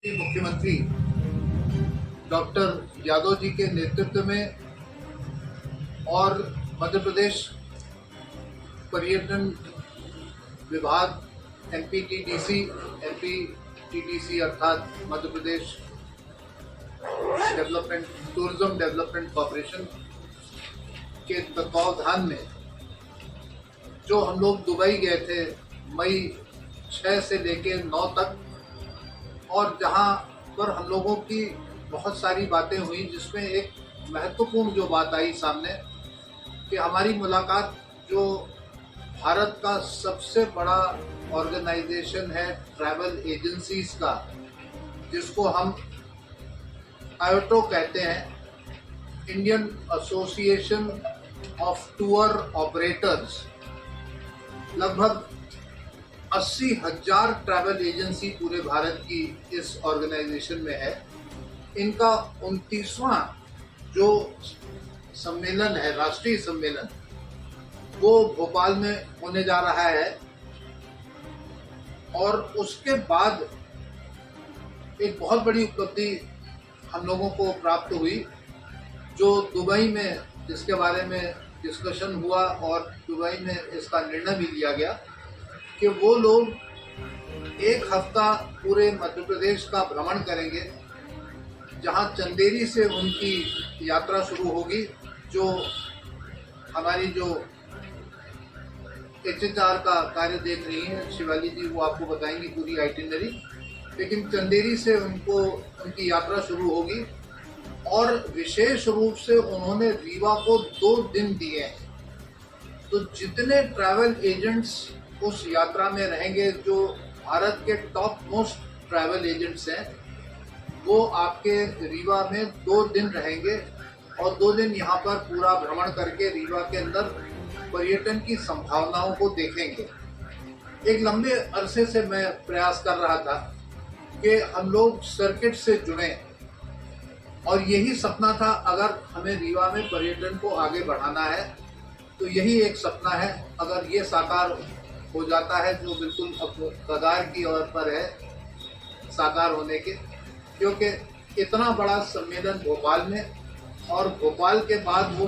मुख्यमंत्री डॉक्टर यादव जी के नेतृत्व में और मध्य प्रदेश पर्यटन विभाग एमपीटीडीसी अर्थात Madhya Pradesh tourism development corporation के तत्वावधान में जो हम लोग दुबई गए थे मई 6 से लेके 9 तक, और जहां पर हम लोगों की बहुत सारी बातें हुई, जिसमें एक महत्वपूर्ण जो बात आई सामने कि हमारी मुलाकात जो भारत का सबसे बड़ा ऑर्गेनाइजेशन है ट्रैवल एजेंसीज का, जिसको हम आयोटो कहते हैं, Indian association of tour operators, लगभग 80,000 ट्रैवल एजेंसी पूरे भारत की इस ऑर्गेनाइजेशन में है। इनका 29वां जो सम्मेलन है, राष्ट्रीय सम्मेलन, वो भोपाल में होने जा रहा है। और उसके बाद एक बहुत बड़ी उपलब्धि हम लोगों को प्राप्त हुई, जो दुबई में जिसके बारे में डिस्कशन हुआ और दुबई में इसका निर्णय भी लिया गया कि वो लोग 1 हफ्ता पूरे मध्य प्रदेश का भ्रमण करेंगे, जहां चंदेरी से उनकी यात्रा शुरू होगी। जो हमारी जो HHR का कार्य देख रही हैं शिवाली जी, वो आपको बताएंगी पूरी आइटिनरी, लेकिन चंदेरी से उनकी यात्रा शुरू होगी। और विशेष रूप से उन्होंने रीवा को 2 दिन दिए हैं। तो जितने ट्रैवल एजेंट्स उस यात्रा में रहेंगे, जो भारत के टॉप मोस्ट ट्रैवल एजेंट्स हैं, वो आपके रीवा में 2 दिन रहेंगे और 2 दिन यहाँ पर पूरा भ्रमण करके रीवा के अंदर पर्यटन की संभावनाओं को देखेंगे। एक लंबे अरसे से मैं प्रयास कर रहा था कि हम लोग सर्किट से जुड़ें, और यही सपना था। अगर हमें रीवा में पर्यटन को आगे बढ़ाना है तो यही एक सपना है। अगर ये साकार हो जाता है, जो बिल्कुल अब कगार की ओर पर है साकार होने के, क्योंकि इतना बड़ा सम्मेलन भोपाल में, और भोपाल के बाद वो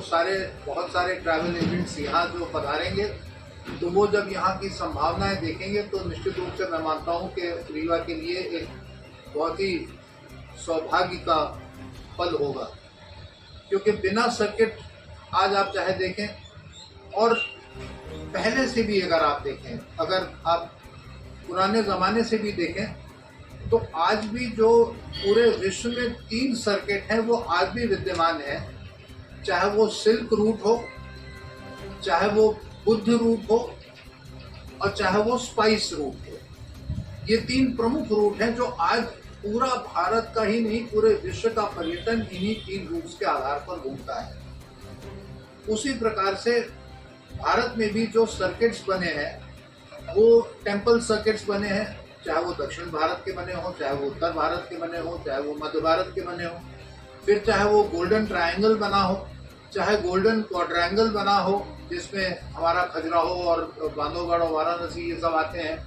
बहुत सारे ट्रैवल एजेंट्स यहाँ जो पधारेंगे, तो वो जब यहाँ की संभावनाएं देखेंगे तो निश्चित रूप से मैं मानता हूँ कि रीवा के लिए एक बहुत ही सौभाग्य का पल होगा। क्योंकि बिना सर्किट आज आप चाहे देखें, और पहले से भी अगर आप देखें, अगर आप पुराने ज़माने से भी देखें, तो आज भी जो पूरे विश्व में 3 सर्किट हैं वो आज भी विद्यमान है। चाहे वो सिल्क रूट हो, चाहे वो बुद्ध रूट हो, और चाहे वो स्पाइस रूट हो। ये 3 प्रमुख रूट हैं जो आज पूरा भारत का ही नहीं, पूरे विश्व का पर्यटन इन्हीं 3 रूट्स के आधार पर घूमता है। उसी प्रकार से भारत में भी जो सर्किट्स बने हैं, वो टेम्पल सर्किट्स बने हैं, चाहे वो दक्षिण भारत के बने हों, चाहे वो उत्तर भारत के बने हों, चाहे वो मध्य भारत के बने हों, फिर चाहे वो गोल्डन ट्रायंगल बना हो, चाहे गोल्डन क्वाड्रेंगल बना हो, जिसमें हमारा खजुराहो और बांधवगढ़ और वाराणसी ये सब आते हैं,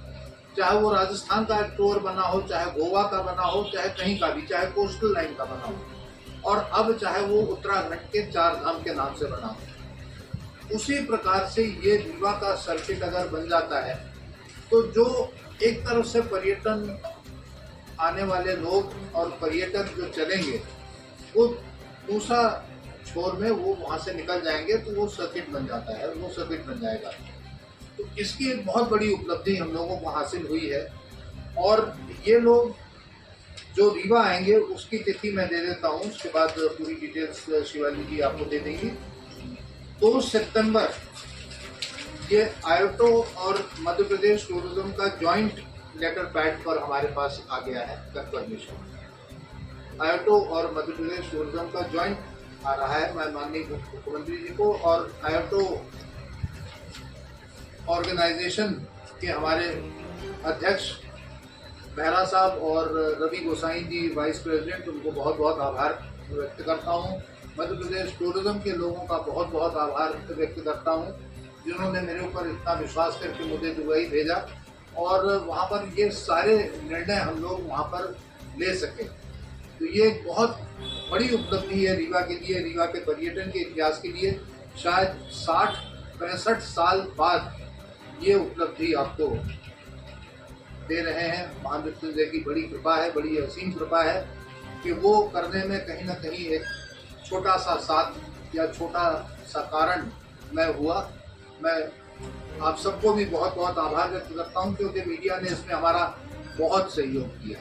चाहे वो राजस्थान का टूर बना हो, चाहे गोवा का बना हो, चाहे कहीं का भी, चाहे कोस्टल लाइन का बना हो, और अब चाहे वो उत्तराखंड के 4 धाम के नाम से बना हो। उसी प्रकार से ये रीवा का सर्किट अगर बन जाता है, तो जो एक तरफ से पर्यटन आने वाले लोग और पर्यटक जो चलेंगे, वो दूसरा छोर में वो वहाँ से निकल जाएंगे, तो वो सर्किट बन जाता है, वो सर्किट बन जाएगा। तो इसकी एक बहुत बड़ी उपलब्धि हम लोगों को हासिल हुई है। और ये लोग जो रीवा आएंगे उसकी तिथि मैं दे देता हूँ, उसके बाद पूरी डिटेल्स शिवाली जी आपको दे देंगी। 2 सितंबर ये आयोटो और मध्य प्रदेश टूरिज्म का जॉइंट लेटर पैड पर हमारे पास आ गया है कंफर्मेशन। आयोटो और मध्य प्रदेश टूरिज्म का जॉइंट आ रहा है, मैं माननीय मुख्यमंत्री जी को, और आयोटो ऑर्गेनाइजेशन के हमारे अध्यक्ष मेहरा साहब और रवि गोसाई जी वाइस प्रेसिडेंट, उनको बहुत बहुत आभार व्यक्त करता हूँ। मध्य प्रदेश टूरिज्म के लोगों का बहुत बहुत आभार व्यक्त करता हूँ, जिन्होंने मेरे ऊपर इतना विश्वास करके मुझे दुबई भेजा, और वहाँ पर ये सारे निर्णय हम लोग वहाँ पर ले सके। तो ये एक बहुत बड़ी उपलब्धि है रीवा के लिए, रीवा के पर्यटन के इतिहास के लिए। शायद 60-65 साल बाद ये उपलब्धि आपको दे रहे हैं। महामृत्युंजय की बड़ी कृपा है, बड़ी असीम कृपा है कि वो करने में कहीं ना कहीं एक छोटा सा साथ या छोटा सा कारण मैं हुआ। मैं आप सबको भी बहुत बहुत आभार व्यक्त करता हूँ, क्योंकि मीडिया ने इसमें हमारा बहुत सहयोग किया।